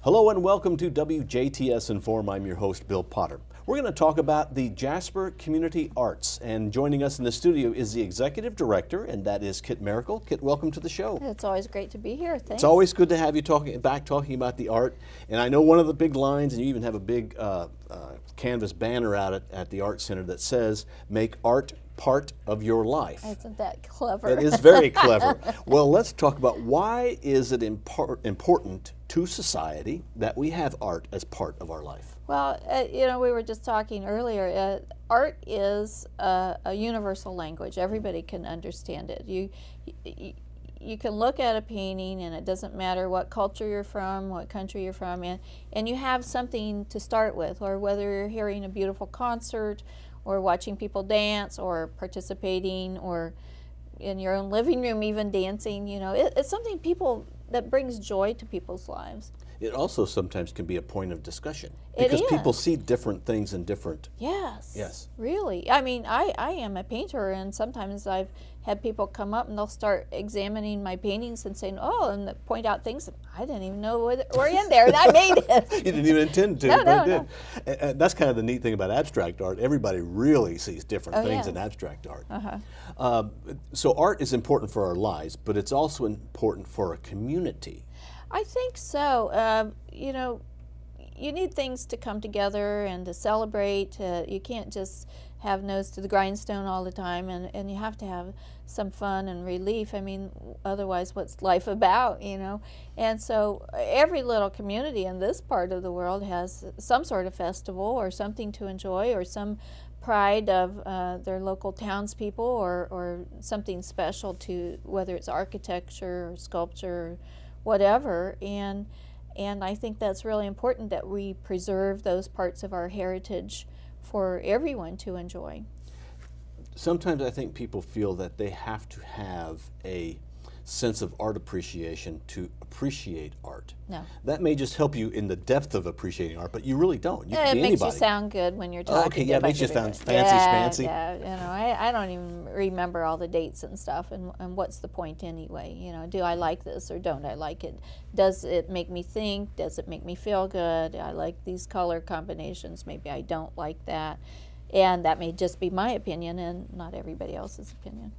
Hello and welcome to WJTS in.form. I'm your host, Bill Potter. We're going to talk about the Jasper Community Arts, and joining us in the studio is the Executive Director, and that is Kit Miracle. Kit, welcome to the show. It's always great to be here. Thanks. It's always good to have you talking about the art, and I know one of the big lines, and you even have a big canvas banner out at the Arts Center that says, "Make art part of your life." Isn't that clever? It is very clever. Well, let's talk about why is it important to society that we have art as part of our life? Well, we were just talking earlier. Art is a universal language. Everybody can understand it. You can look at a painting, and it doesn't matter what culture you're from, what country you're from, and you have something to start with, or whether you're hearing a beautiful concert, or watching people dance, or participating, or in your own living room even dancing. It's something that brings joy to people's lives. It also sometimes can be a point of discussion because people see different things in different. Yes. Really. I mean, I am a painter, and sometimes I've had people come up and they'll start examining my paintings and saying, and point out things that I didn't even know were in there, and I made it. You didn't even intend to. No. And that's kind of the neat thing about abstract art. Everybody really sees different things in abstract art. So art is important for our lives, but it's also important for a community. I think so. You need things to come together and to celebrate. You can't just have nose to the grindstone all the time, and you have to have some fun and relief. I mean, otherwise what's life about, And so every little community in this part of the world has some sort of festival or something to enjoy, or some pride of their local townspeople, or something special to, whether it's architecture or sculpture or whatever, and I think that's really important, that we preserve those parts of our heritage for everyone to enjoy. Sometimes I think people feel that they have to have a sense of art appreciation to appreciate art. No. That may just help you in the depth of appreciating art, but you really don't. You can be it makes anybody. you sound good when you're talking. Okay, yeah, it makes you sound fancy schmancy. Yeah, I don't even remember all the dates and stuff, and what's the point anyway? Do I like this or don't I like it? Does it make me think? Does it make me feel good? I like these color combinations, maybe I don't like that. And that may just be my opinion and not everybody else's opinion.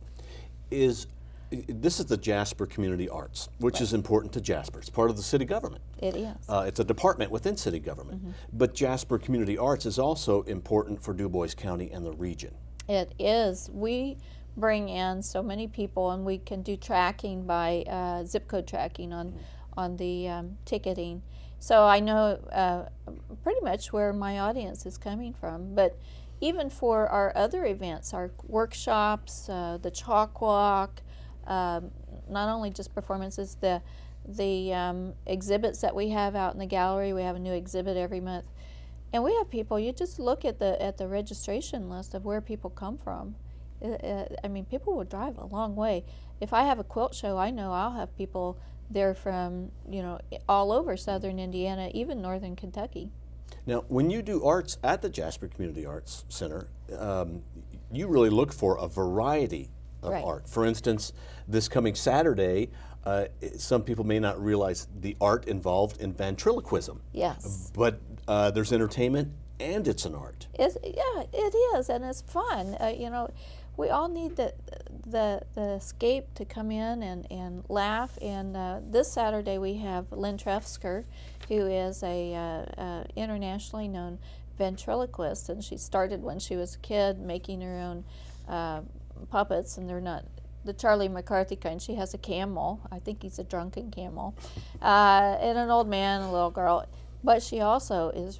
This is the Jasper Community Arts, which is important to Jasper. It's part of the city government. It is. It's a department within city government. But Jasper Community Arts is also important for Du Bois County and the region. It is. We bring in so many people, and we can do tracking by zip code tracking on the ticketing. So I know pretty much where my audience is coming from. But even for our other events, our workshops, the chalk walk, not only just performances, the exhibits that we have out in the gallery. We have a new exhibit every month, and we have people. You just look at the registration list of where people come from. I mean, people will drive a long way. If I have a quilt show, I know I'll have people there from all over southern Indiana, even northern Kentucky. Now, when you do arts at the Jasper Community Arts Center, you really look for a variety of art. For instance, this coming Saturday, some people may not realize the art involved in ventriloquism. Yes. But there's entertainment, and it's an art. It is, and it's fun. We all need the escape to come in and laugh. And this Saturday we have Lint Reffitt, who is a internationally known ventriloquist, and she started when she was a kid making her own puppets, and they're not the Charlie McCarthy kind. She has a camel. I think he's a drunken camel, and an old man, a little girl. But she also is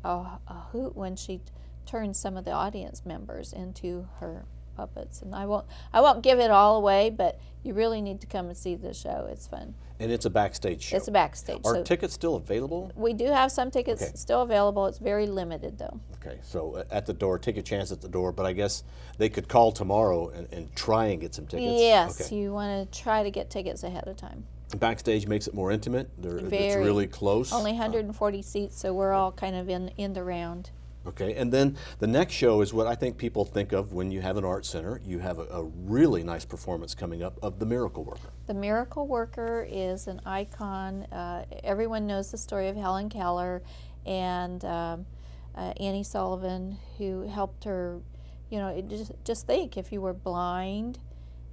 a hoot when she turns some of the audience members into her puppets. And I won't give it all away, but you really need to come and see the show. It's fun. And it's a backstage show. It's a backstage. Are tickets still available? We do have some tickets still available. It's very limited, though. Okay, so at the door, take a chance at the door, but I guess they could call tomorrow and try and get some tickets. Yes, you want to try to get tickets ahead of time. Backstage makes it more intimate. It's really close. Only 140 seats, so we're all kind of in the round. Okay, and then the next show is what I think people think of when you have an art center. You have a really nice performance coming up of The Miracle Worker. The Miracle Worker is an icon. Everyone knows the story of Helen Keller and Annie Sullivan, who helped her. You know, just think, if you were blind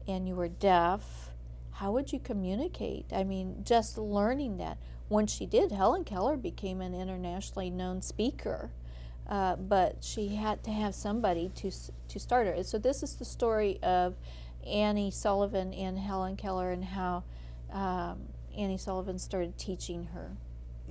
and you were deaf, how would you communicate? I mean, just learning that. When she did, Helen Keller became an internationally known speaker. But she had to have somebody to start her. So this is the story of Annie Sullivan and Helen Keller, and how Annie Sullivan started teaching her.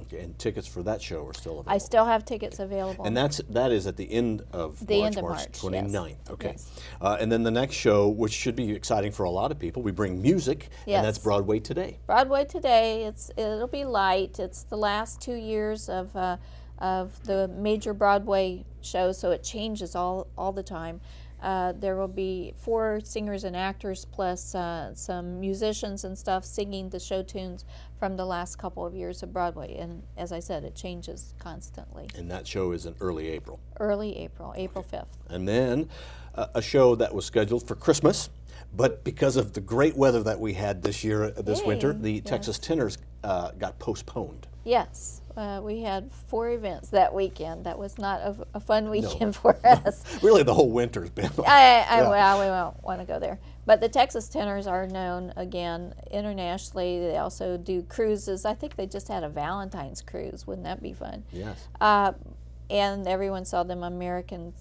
Okay, and tickets for that show are still available. I still have tickets available. And that is at the end of March 29th. Yes. Okay. Yes. And then the next show, which should be exciting for a lot of people, we bring music, and that's Yes. Broadway Today. Broadway Today. It'll be light. It's the last 2 years of the major Broadway shows, so it changes all the time. There will be 4 singers and actors plus some musicians and stuff singing the show tunes from the last couple of years of Broadway. And as I said, it changes constantly. And that show is in early April. Early April, April 5th. And then a show that was scheduled for Christmas, but because of the great weather that we had this year, this winter, the Texas Tenors got postponed. Yes. We had 4 events that weekend. That was not a fun weekend for us. Really, the whole winter's been. Well, we won't want to go there. But the Texas Tenors are known, again, internationally. They also do cruises. I think they just had a Valentine's cruise. Wouldn't that be fun? Yes. And everyone saw them American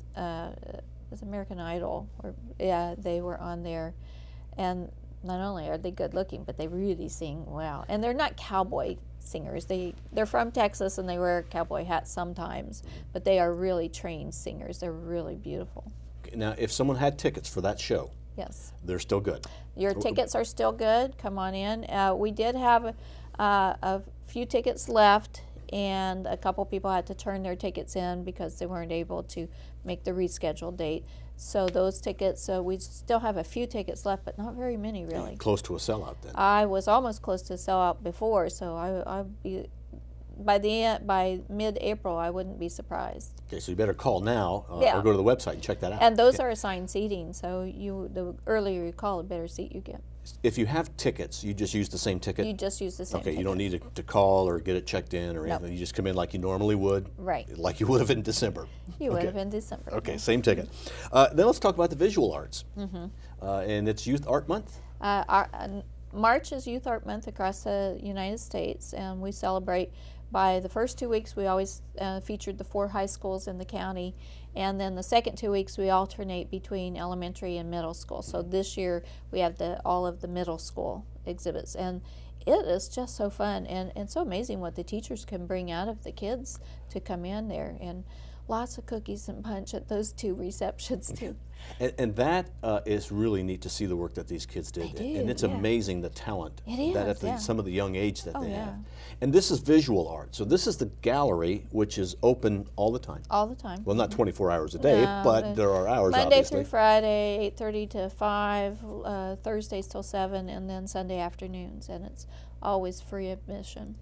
Idol. They were on there. And not only are they good looking, but they really sing well. And they're not cowboy singers. They're from Texas, and they wear cowboy hats sometimes, but they are really trained singers. They're really beautiful. Now, if someone had tickets for that show, Yes. they're still good. Your tickets are still good. Come on in. We did have a few tickets left, and a couple people had to turn their tickets in because they weren't able to make the rescheduled date. So those tickets, we still have a few tickets left, but not very many, really. Close to a sellout then. I was almost close to a sellout before, so I'd be by mid-April, I wouldn't be surprised. Okay, so you better call now or go to the website and check that out. And those are assigned seating, so the earlier you call, the better seat you get. If you have tickets, you just use the same ticket? You just use the same Okay, ticket. you don't need to call or get it checked in or anything. You just come in like you normally would? Right. Like you would have in December? You would have in December. Okay, same ticket. Then let's talk about the visual arts. And it's Youth Art Month? March is Youth Art Month across the United States, and we celebrate. By the first 2 weeks, we always featured the 4 high schools in the county, and then the second 2 weeks, we alternate between elementary and middle school. So this year, we have all of the middle school exhibits, and it is just so fun and so amazing what the teachers can bring out of the kids to come in there, and lots of cookies and punch at those 2 receptions too. And that is really neat to see the work that these kids did. They do, and it's amazing the talent that at some of the young age that they have. And this is visual art. So this is the gallery, which is open all the time. All the time. Well, not 24 hours a day, but there are hours, Monday obviously. through Friday, 8:30 to 5, Thursdays till 7, and then Sunday afternoons. And it's always free admission.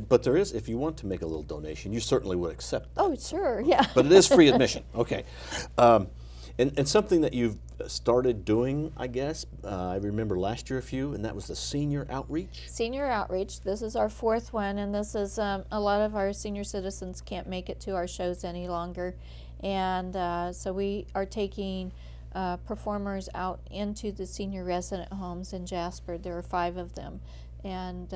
But there is, if you want to make a little donation, you certainly would accept that. Oh, sure, yeah. But it is free admission. Okay. And something that you've started doing, I guess, I remember last year a few, and that was the senior outreach. Senior outreach. This is our 4th one, and this is a lot of our senior citizens can't make it to our shows any longer. And so we are taking performers out into the senior resident homes in Jasper. There are 5 of them. And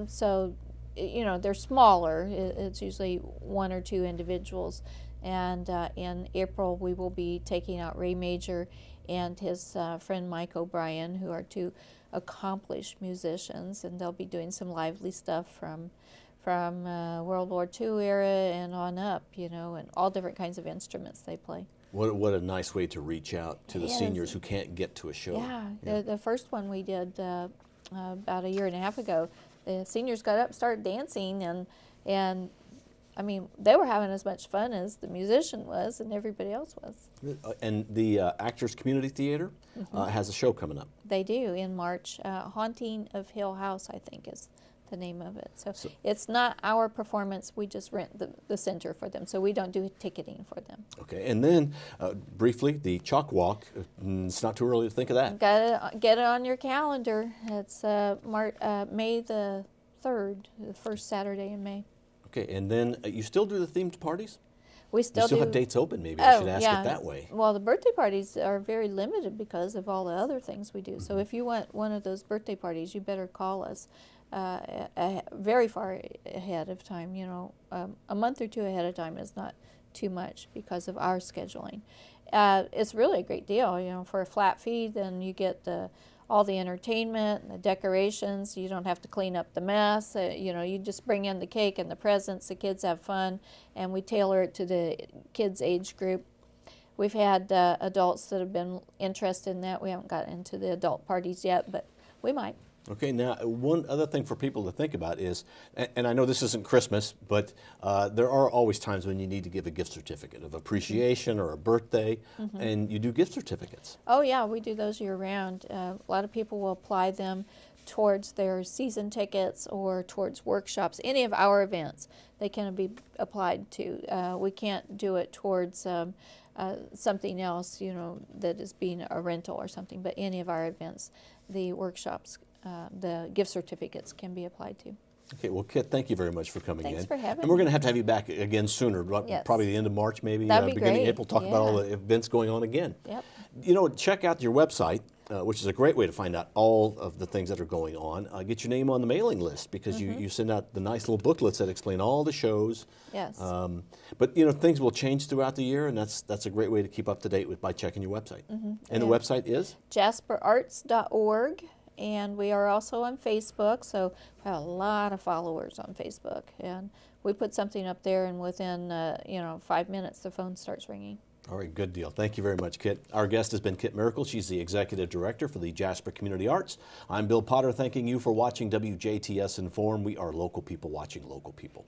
so, they're smaller. It's usually 1 or 2 individuals. And in April, we will be taking out Ray Major and his friend Mike O'Brien, who are 2 accomplished musicians, and they'll be doing some lively stuff from World War II era and on up, and all different kinds of instruments they play. What a nice way to reach out to the seniors who can't get to a show. Yeah. The first one we did about a year and a half ago, the seniors got up, started dancing, and I mean, they were having as much fun as the musician was and everybody else was. And the Actors Community Theater has a show coming up. They do in March. Haunting of Hill House, I think, is the name of it. So it's not our performance. We just rent the center for them. So we don't do ticketing for them. Okay, and then briefly, the chalk walk. It's not too early to think of that. Got to get it on your calendar. It's May the 3rd, the first Saturday in May. Okay, and then you still do the themed parties? We still have dates open, maybe. I should ask it that way. Well, the birthday parties are very limited because of all the other things we do. So if you want one of those birthday parties, you better call us very far ahead of time. You know, a month or two ahead of time is not too much because of our scheduling. It's really a great deal. You know, for a flat fee, then you get all the entertainment and the decorations. You don't have to clean up the mess. You know, you just bring in the cake and the presents. The kids have fun, and we tailor it to the kids' age group. We've had adults that have been interested in that. We haven't gotten into the adult parties yet, but we might. Okay, now one other thing for people to think about is, and I know this isn't Christmas, but there are always times when you need to give a gift certificate of appreciation or a birthday, and you do gift certificates. Oh yeah, we do those year round. A lot of people will apply them towards their season tickets or towards workshops, any of our events. They can be applied to. We can't do it towards something else, you know, that is being a rental or something, but any of our events, the workshops, the gift certificates can be applied to. Okay, well, Kit, thank you very much for coming in. Thanks for having me. And we're going to have you back again sooner, Yes. probably the end of March, maybe That'd be beginning great. of April, talk about all the events going on again. Yep. You know, check out your website, which is a great way to find out all of the things that are going on. Get your name on the mailing list because you send out the nice little booklets that explain all the shows. Yes. But, you know, things will change throughout the year, and that's a great way to keep up to date by checking your website. And the website is? JasperArts.org. And we are also on Facebook, so we have a lot of followers on Facebook. And we put something up there, and within 5 minutes, the phone starts ringing. All right, good deal. Thank you very much, Kit. Our guest has been Kit Miracle. She's the Executive Director for the Jasper Community Arts. I'm Bill Potter, thanking you for watching WJTS in.form. We are local people watching local people.